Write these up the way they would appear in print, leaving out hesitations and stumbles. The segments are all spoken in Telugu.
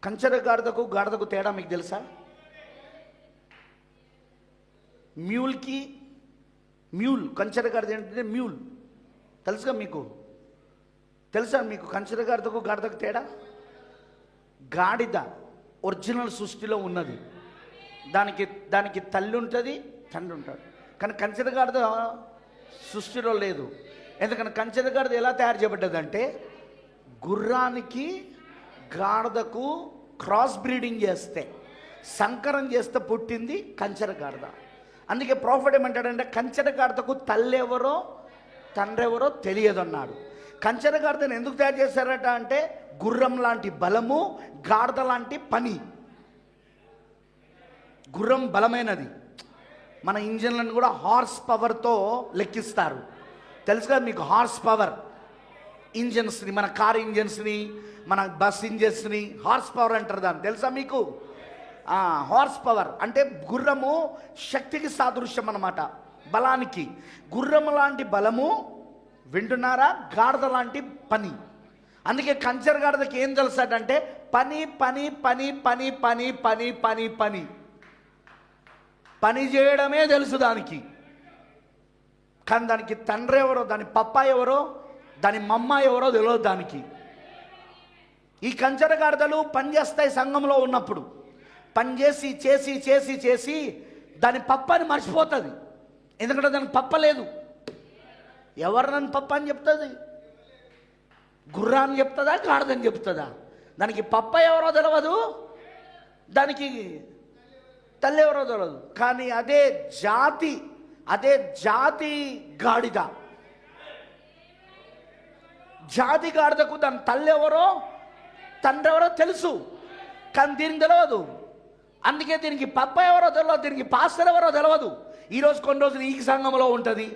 కంచర గాడిదకు గాడిదకు తేడా మీకు తెలుసా? మ్యూల్ కంచర గాడిద ఏంటంటే మ్యూల్. తెలుసుగా మీకు? తెలుసా మీకు కంచర గాడిదకు గాడిదకు తేడా? గాడిద ఒరిజినల్ సృష్టిలో ఉన్నది, దానికి తల్లి ఉంటుంది, తండ్రి ఉంటాడు. కానీ కంచర గాడిద సృష్టిలో లేదు. ఎందుకంటే కంచర గాడిద ఎలా తయారు చేయబడ్డదంటే గుర్రానికి గాడిదకు క్రాస్ బ్రీడింగ్ చేస్తే, సంకరం చేస్తే పుట్టింది కంచర గాడిద. అందుకే ప్రాఫిట్ ఏమంటాడంటే కంచర గాడిదకు తల్లి ఎవరో తండ్రి ఎవరో తెలియదు అన్నాడు. కంచర గాడిదను ఎందుకు తయారు చేశారట అంటే గుర్రం లాంటి బలము, గాడిద లాంటి పని. గుర్రం బలమైనది, మన ఇంజన్లను కూడా హార్స్ పవర్తో లెక్కిస్తారు. తెలుసు కదా మీకు? హార్స్ పవర్ ఇంజన్స్ని, మన కార్ ఇంజన్స్ని, మన బస్ ఇంజన్స్ని హార్స్ పవర్ అంటారు దాన్ని. తెలుసా మీకు? హార్స్ పవర్ అంటే గుర్రము శక్తికి సాదృశ్యం అన్నమాట, బలానికి. గుర్రం లాంటి బలము, వింటున్నారా? గాడిద లాంటి పని. అందుకే కంచర గాడిదకి ఏం తెలుసాడంటే పని పని పని పని పని పని పని పని పని చేయడమే తెలుసు దానికి. కానీ దానికి తండ్రి ఎవరో, దాని పప్ప ఎవరో, దాని మమ్మ ఎవరో తెలియదు దానికి. ఈ కంచర గాడిదలు పనిచేస్తాయి సంఘంలో ఉన్నప్పుడు. పని చేసి చేసి చేసి చేసి దాని పప్పని మర్చిపోతుంది. ఎందుకంటే దానికి పప్ప లేదు. ఎవరు నన్ను పప్ప అని చెప్తుంది? గుర్రాన్ని చెప్తుందా, గాడిదని చెప్తుందా? దానికి పప్ప ఎవరో తెలియదు, దానికి తల్లి ఎవరో తెలియదు. కానీ అదే జాతి గాడిద, జాతి గాడిదకు దాని తల్లి ఎవరో తండ్రి ఎవరో తెలుసు, కానీ దీనికి తెలియదు. అందుకే దీనికి పప్ప ఎవరో తెలియదు, దీనికి పాస్టర్ ఎవరో తెలియదు. ఈరోజు కొన్ని రోజులు ఈ సంఘంలో ఉంటుంది,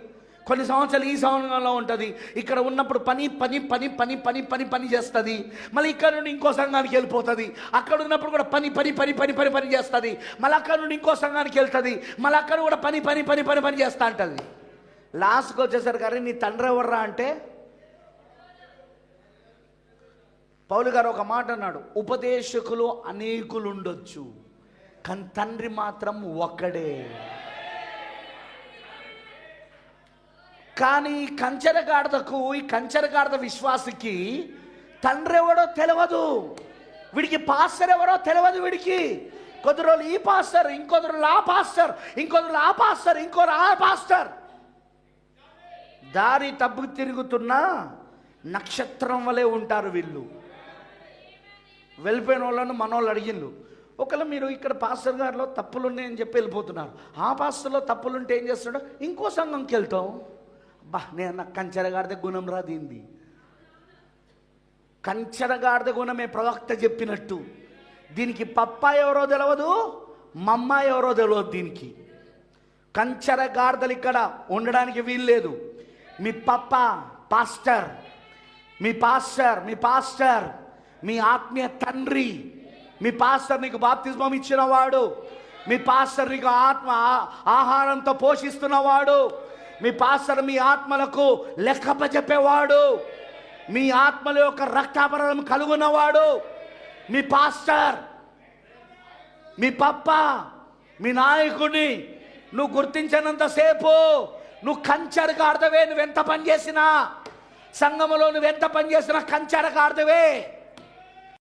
కొన్ని సంవత్సరాలు ఈ సంఘంలో ఉంటుంది. ఇక్కడ ఉన్నప్పుడు పని పని పని పని పని పని పని చేస్తుంది. మళ్ళీ ఇక్కడ నుండి ఇంకో సంఘానికి వెళ్ళిపోతుంది. అక్కడ ఉన్నప్పుడు కూడా పని పని పని పని పని పని చేస్తుంది. మళ్ళీ అక్కడ నుండి ఇంకో సంఘానికి వెళ్తుంది. మళ్ళీ అక్కడ కూడా పని పని పని పని పని చేస్తూ ఉంటుంది. లాస్ట్కి వచ్చేసరికి కానీ నీ తండ్రి ఎవర్రా అంటే పౌలు గారు ఒక మాట అన్నాడు, ఉపదేశకులు అనేకులు ఉండొచ్చు కానీ తండ్రి మాత్రం ఒక్కడే. కానీ ఈ కంచర గాడిద విశ్వాసికి తండ్రి ఎవడో తెలియదు, వీడికి పాస్టర్ ఎవరో తెలియదు. వీడికి కొద్ది రోజులు ఈ పాస్టర్, ఇంకొద్ది రోజులు ఆ పాస్టర్, ఇంకొద్ది రోజులు ఆ పాస్టర్, ఇంకో ఆ పాస్టర్. దారి తప్పు తిరుగుతున్న నక్షత్రం వలె ఉంటారు వీళ్ళు. వెళ్ళిపోయిన వాళ్ళను మనోళ్ళు అడిగిండు, ఒకవేళ మీరు ఇక్కడ పాస్టర్ గారిలో తప్పులు ఉన్నాయని చెప్పి వెళ్ళిపోతున్నారు, ఆ పాస్టర్లో తప్పులుంటే ఏం చేస్తాడో ఇంకో సంఘంకి వెళ్తాం. నేను నాకు కంచర గాడిద గుణం రాదింది. కంచర గాడిద గుణమే ప్రవక్త చెప్పినట్టు. దీనికి పప్ప ఎవరో తెలియదు, మమ్మ ఎవరో తెలియదు. దీనికి కంచర గాడిదలు ఇక్కడ ఉండడానికి వీల్లేదు. మీ పప్ప పాస్టర్, మీ పాస్టర్ మీ ఆత్మీయ తండ్రి, మీ పాస్టర్ నీకు బాప్తిస్మం ఇచ్చినవాడు, మీ పాస్టర్ నీకు ఆహారంతో పోషిస్తున్నవాడు, మీ పాస్టర్ మీ ఆత్మలకు లెక్కప చెప్పేవాడు, మీ ఆత్మల యొక్క రక్తాపరణం కలుగున్నవాడు మీ పాస్టర్, మీ పప్ప, మీ నాయకుడిని నువ్వు గుర్తించినంతసేపు నువ్వు కంచర గాడిదవే. నువ్వెంత పని చేసినా, సంఘములో నువ్వెంత పని చేసినా కంచర గాడిదవే.